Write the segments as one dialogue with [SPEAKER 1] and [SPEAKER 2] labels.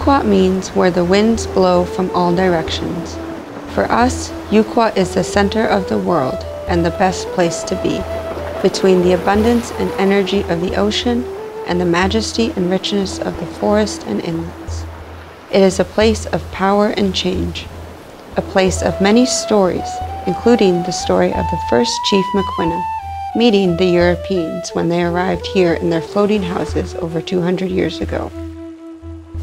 [SPEAKER 1] Yuquot means where the winds blow from all directions. For us, Yuquot is the center of the world and the best place to be, between the abundance and energy of the ocean and the majesty and richness of the forest and inlets. It is a place of power and change, a place of many stories, including the story of the first Chief Maquinna meeting the Europeans when they arrived here in their floating houses over 200 years ago.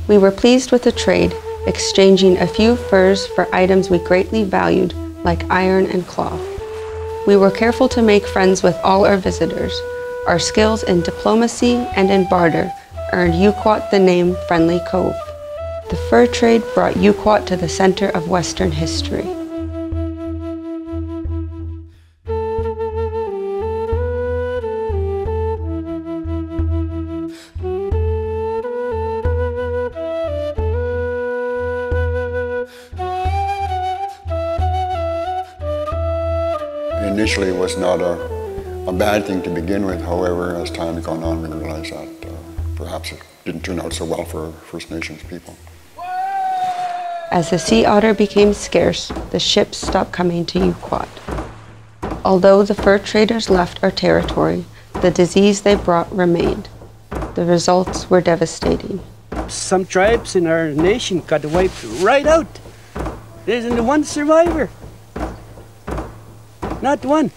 [SPEAKER 1] We were pleased with the trade, exchanging a few furs for items we greatly valued, like iron and cloth. We were careful to make friends with all our visitors. Our skills in diplomacy and in barter earned Yuquot the name Friendly Cove. The fur trade brought Yuquot to the center of Western history.
[SPEAKER 2] Initially, it was not a bad thing to begin with. However, as time has gone on, we realized that perhaps it didn't turn out so well for First Nations people.
[SPEAKER 1] As the sea otter became scarce, the ships stopped coming to Yuquot. Although the fur traders left our territory, the disease they brought remained. The results were devastating.
[SPEAKER 3] Some tribes in our nation got wiped right out. There isn't one survivor. Not one.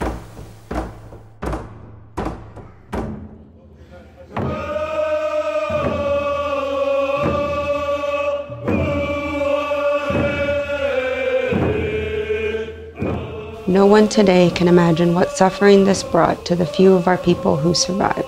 [SPEAKER 1] No one today can imagine what suffering this brought to the few of our people who survived.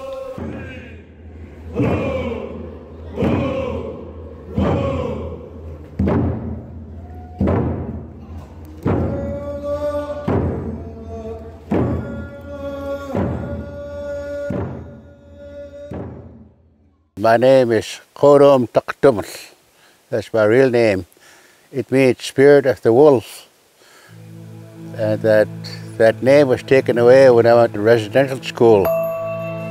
[SPEAKER 4] My name is Kodom Taktumas. That's my real name. It means spirit of the wolf. And that name was taken away when I went to residential school.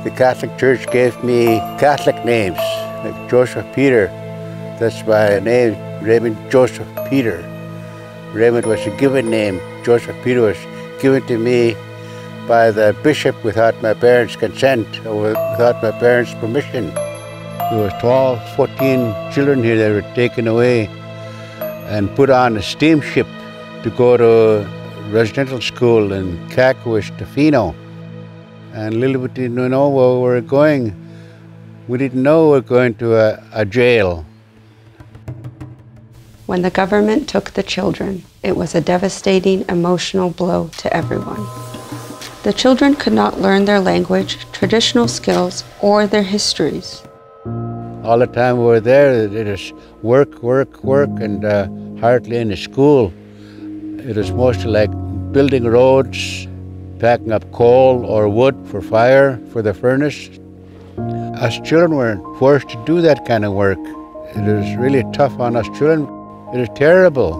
[SPEAKER 4] The Catholic Church gave me Catholic names, like Joseph Peter. That's my name, Raymond Joseph Peter. Raymond was a given name. Joseph Peter was given to me by the bishop without my parents' consent, or without my parents' permission. There were 12, 14 children here that were taken away and put on a steamship to go to residential school in Kakawis, Tofino. And little bit didn't know where we were going. We didn't know we were going to a jail.
[SPEAKER 1] When the government took the children, it was a devastating emotional blow to everyone. The children could not learn their language, traditional skills, or their histories.
[SPEAKER 4] All the time we were there, it was work, work, work, and hardly any school. It was mostly like building roads, packing up coal or wood for fire for the furnace. Us children were forced to do that kind of work. It was really tough on us children. It was terrible.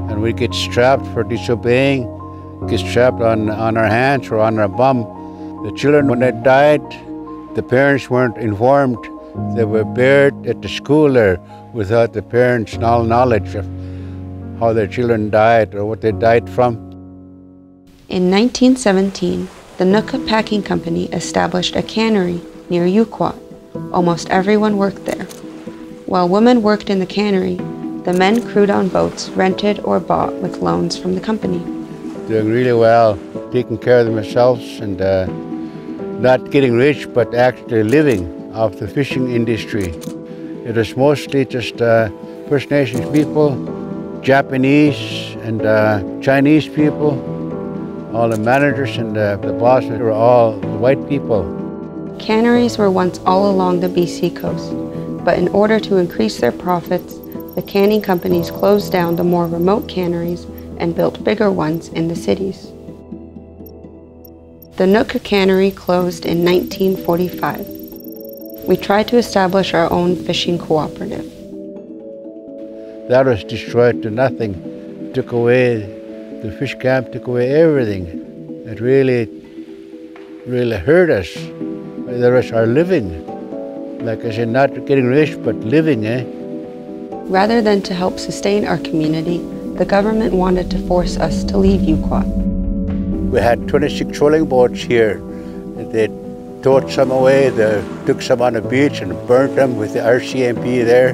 [SPEAKER 4] And we get strapped for disobeying, get strapped on our hands or on our bum. The children, when they died, the parents weren't informed. They were buried at the school there without the parents' knowledge of how their children died or what they died from.
[SPEAKER 1] In 1917, the Nooka Packing Company established a cannery near Yuquot. Almost everyone worked there. While women worked in the cannery, the men crewed on boats rented or bought with loans from the company.
[SPEAKER 4] Doing really well, taking care of themselves and not getting rich, but actually living off the fishing industry. It was mostly just First Nations people, Japanese and Chinese people. All the managers and the bosses were all white people.
[SPEAKER 1] Canneries were once all along the BC coast, but in order to increase their profits, the canning companies closed down the more remote canneries and built bigger ones in the cities. The Nooka Cannery closed in 1945. We tried to establish our own fishing cooperative.
[SPEAKER 4] That was destroyed to nothing. Took away, the fish camp took away everything. It really hurt us. The rest are living. Like I said, not getting rich, but living,
[SPEAKER 1] Rather than to help sustain our community, the government wanted to force us to leave Yuquot.
[SPEAKER 4] We had 26 trolling boats here. They towed some away, they took some on the beach and burnt them with the RCMP there.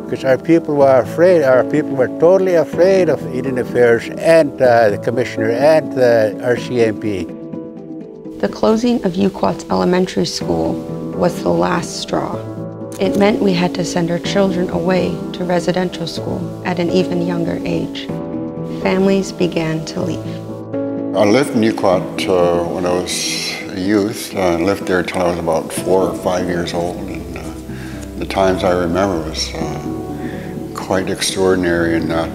[SPEAKER 4] Because our people were afraid, our people were totally afraid of Indian Affairs and the Commissioner and the RCMP.
[SPEAKER 1] The closing of Yuquot's elementary school was the last straw. It meant we had to send our children away to residential school at an even younger age. Families began to leave.
[SPEAKER 2] I lived in Yuquot when I was a youth. I lived there till I was about 4 or 5 years old. And the times I remember was quite extraordinary in that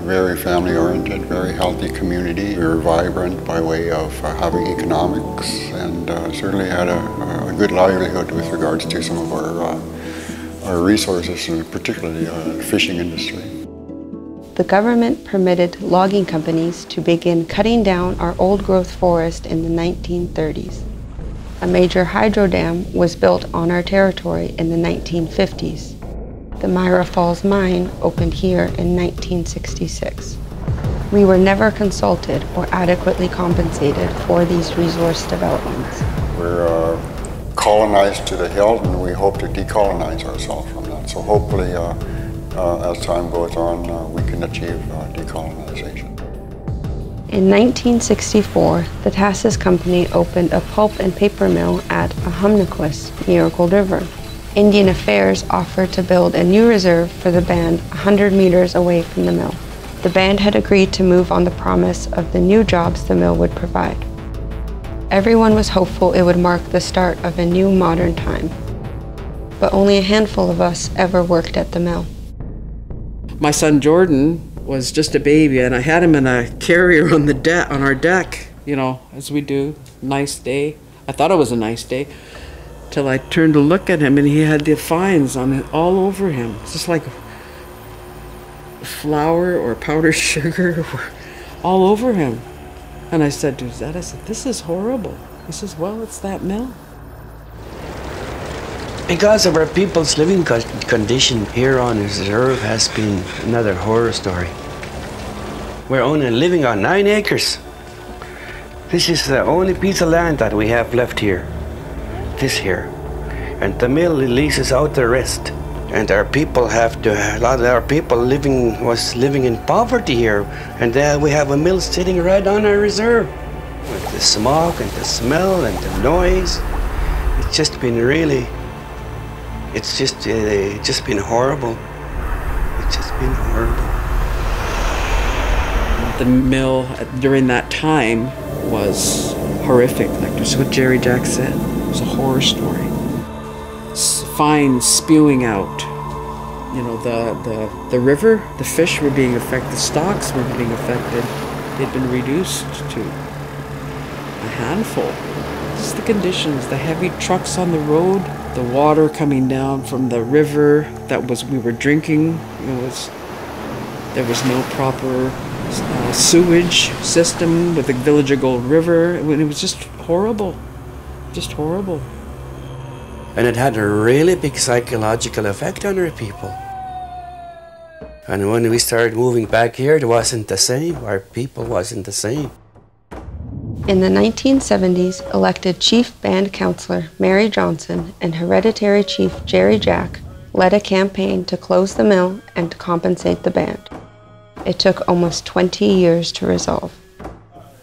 [SPEAKER 2] very family-oriented, very healthy community. We were vibrant by way of having economics and certainly had a good livelihood with regards to some of our resources, and particularly the fishing industry.
[SPEAKER 1] The government permitted logging companies to begin cutting down our old-growth forest in the 1930s. A major hydro dam was built on our territory in the 1950s. The Myra Falls mine opened here in 1966. We were never consulted or adequately compensated for these resource developments.
[SPEAKER 2] We're colonized to the hilt, and we hope to decolonize ourselves from that. So hopefully, as time goes on, we can achieve decolonization.
[SPEAKER 1] In 1964, the Tassis Company opened a pulp and paper mill at Ahumnaquis near Gold River. Indian Affairs offered to build a new reserve for the band 100 meters away from the mill. The band had agreed to move on the promise of the new jobs the mill would provide. Everyone was hopeful it would mark the start of a new modern time. But only a handful of us ever worked at the mill.
[SPEAKER 5] My son Jordan was just a baby, and I had him in a carrier on our deck, you know, as we do. Nice day. I thought it was a nice day, till I turned to look at him, and he had the fines on it all over him. It's just like flour or powdered sugar all over him. And I said to Zed, I said, "This is horrible." He says, "Well, it's that mill."
[SPEAKER 6] Because of our people's living condition here on the reserve has been another horror story. We're only living on 9 acres. This is the only piece of land that we have left here. This here. And the mill leases out the rest. And our people a lot of our people was living in poverty here. And we have a mill sitting right on our reserve. With the smog and the smell and the noise. It's just been really, it's just been horrible. It's just been horrible.
[SPEAKER 5] The mill during that time was horrific. Like just what Jerry Jack said. It was a horror story. Fines spewing out. You know, the river, the fish were being affected, the stocks were being affected. They'd been reduced to a handful. Just the conditions, the heavy trucks on the road, the water coming down from the river we were drinking. There was no proper sewage system with the Village of Gold River. It was just horrible, just horrible.
[SPEAKER 6] And it had a really big psychological effect on our people. And when we started moving back here, it wasn't the same. Our people wasn't the same.
[SPEAKER 1] In the 1970s, elected Chief Band Counselor Mary Johnson and Hereditary Chief Jerry Jack led a campaign to close the mill and to compensate the band. It took almost 20 years to resolve.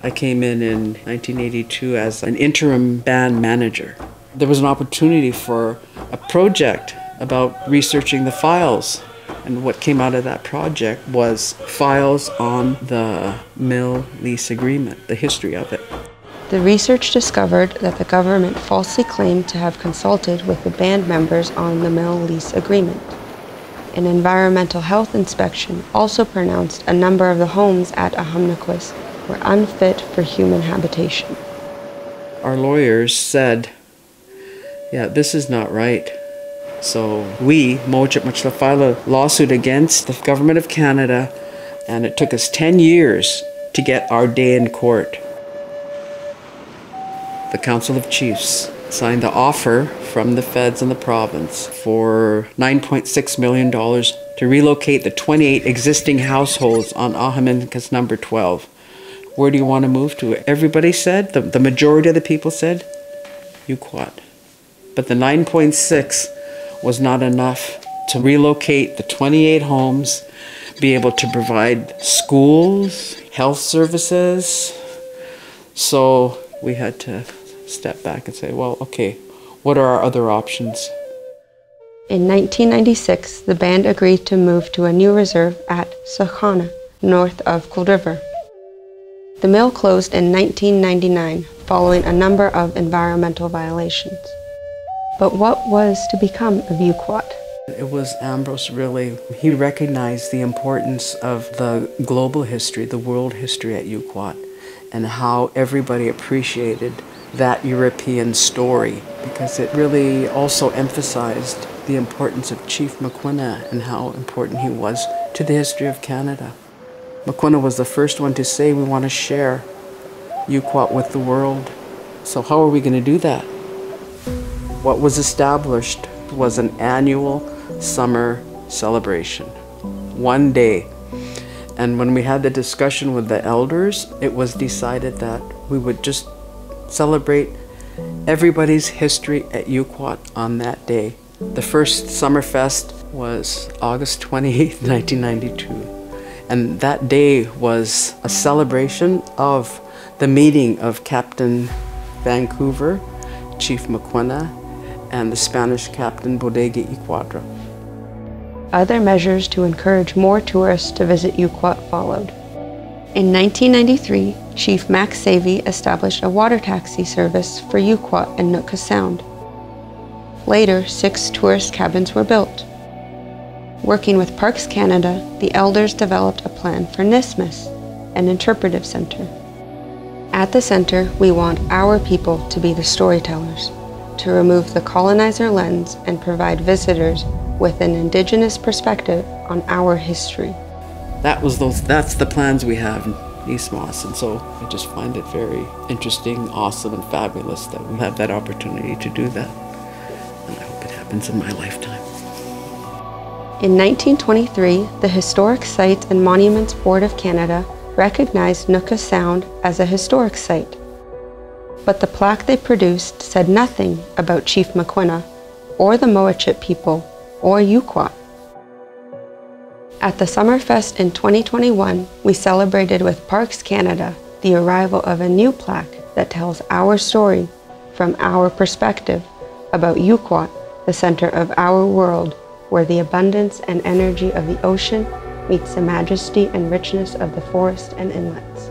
[SPEAKER 5] I came in 1982 as an interim band manager. There was an opportunity for a project about researching the files. And what came out of that project was files on the mill lease agreement, the history of it.
[SPEAKER 1] The research discovered that the government falsely claimed to have consulted with the band members on the mill lease agreement. An environmental health inspection also pronounced a number of the homes at Ahumnaquis were unfit for human habitation.
[SPEAKER 5] Our lawyers said, yeah, this is not right. So we, Mo'ochuk Mach'la, filed a lawsuit against the government of Canada, and it took us 10 years to get our day in court. The Council of Chiefs signed the offer from the feds and the province for $9.6 million to relocate the 28 existing households on Ahaminkas number 12. Where do you want to move to? Everybody said, the majority of the people said, Yuquot. But the 9.6 was not enough to relocate the 28 homes, be able to provide schools, health services. So we had to step back and say, well, okay, what are our other options?
[SPEAKER 1] In 1996, the band agreed to move to a new reserve at Sokhana, north of Cold River. The mill closed in 1999 following a number of environmental violations. But what was to become of Yuquot?
[SPEAKER 5] It was Ambrose really. He recognized the importance of the global history, the world history at Yuquot, and how everybody appreciated that European story, because it really also emphasized the importance of Chief Maquinna and how important he was to the history of Canada. Maquinna was the first one to say we want to share Yuquot with the world. So how are we going to do that? What was established was an annual summer celebration, one day. And when we had the discussion with the elders, it was decided that we would just celebrate everybody's history at Yuquot on that day. The first Summerfest was August 28th, 1992. And that day was a celebration of the meeting of Captain Vancouver, Chief Maquinna, and the Spanish Captain Bodega y Cuadra.
[SPEAKER 1] Other measures to encourage more tourists to visit Yuquot followed. In 1993, Chief Max Savey established a water taxi service for Yuquot and Nootka Sound. Later, 6 tourist cabins were built. Working with Parks Canada, the elders developed a plan for Nismis, an interpretive center. At the center, we want our people to be the storytellers, to remove the colonizer lens and provide visitors with an Indigenous perspective on our history.
[SPEAKER 5] That's the plans we have in East Moss, and so I just find it very interesting, awesome, and fabulous that we have that opportunity to do that. And I hope it happens in my lifetime.
[SPEAKER 1] In 1923, the Historic Sites and Monuments Board of Canada recognized Nootka Sound as a historic site. But the plaque they produced said nothing about Chief Maquinna, or the Moachit people, or Yuquot. At the Summerfest in 2021, we celebrated with Parks Canada the arrival of a new plaque that tells our story from our perspective about Yuquot, the center of our world, where the abundance and energy of the ocean meets the majesty and richness of the forest and inlets.